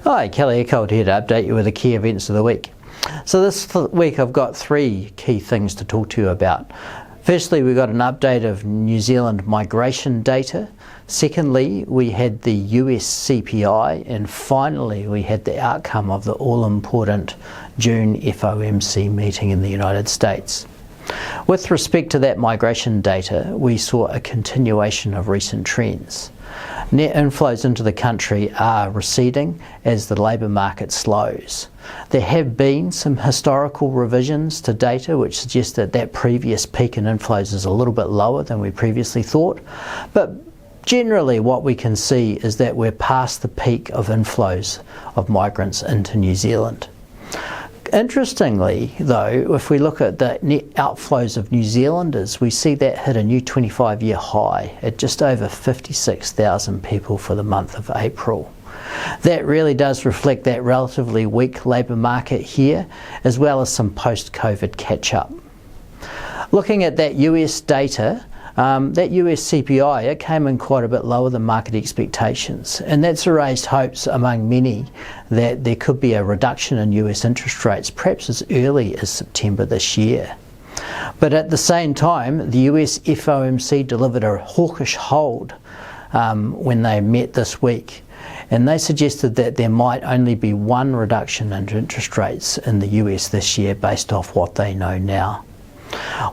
Hi, Kelly Eckholt here to update you with the key events of the week. So this week I've got three key things to talk to you about. Firstly, we got an update of New Zealand migration data. Secondly, we had the US CPI, and finally we had the outcome of the all-important June FOMC meeting in the United States. With respect to that migration data, we saw a continuation of recent trends. Net inflows into the country are receding as the labour market slows. There have been some historical revisions to data which suggest that that previous peak in inflows is a little bit lower than we previously thought, but generally what we can see is that we're past the peak of inflows of migrants into New Zealand. Interestingly, though, if we look at the net outflows of New Zealanders, we see that hit a new 25-year high at just over 56,000 people for the month of April. That really does reflect that relatively weak labour market here, as well as some post-COVID catch-up. Looking at that US data, that US CPI, it came in quite a bit lower than market expectations, and that's raised hopes among many that there could be a reduction in US interest rates, perhaps as early as September this year. But at the same time, the US FOMC delivered a hawkish hold when they met this week, and they suggested that there might only be one reduction in interest rates in the US this year based off what they know now.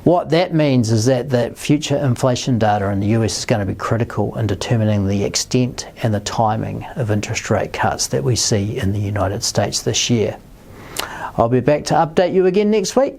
What that means is that future inflation data in the US is going to be critical in determining the extent and the timing of interest rate cuts that we see in the United States this year. I'll be back to update you again next week.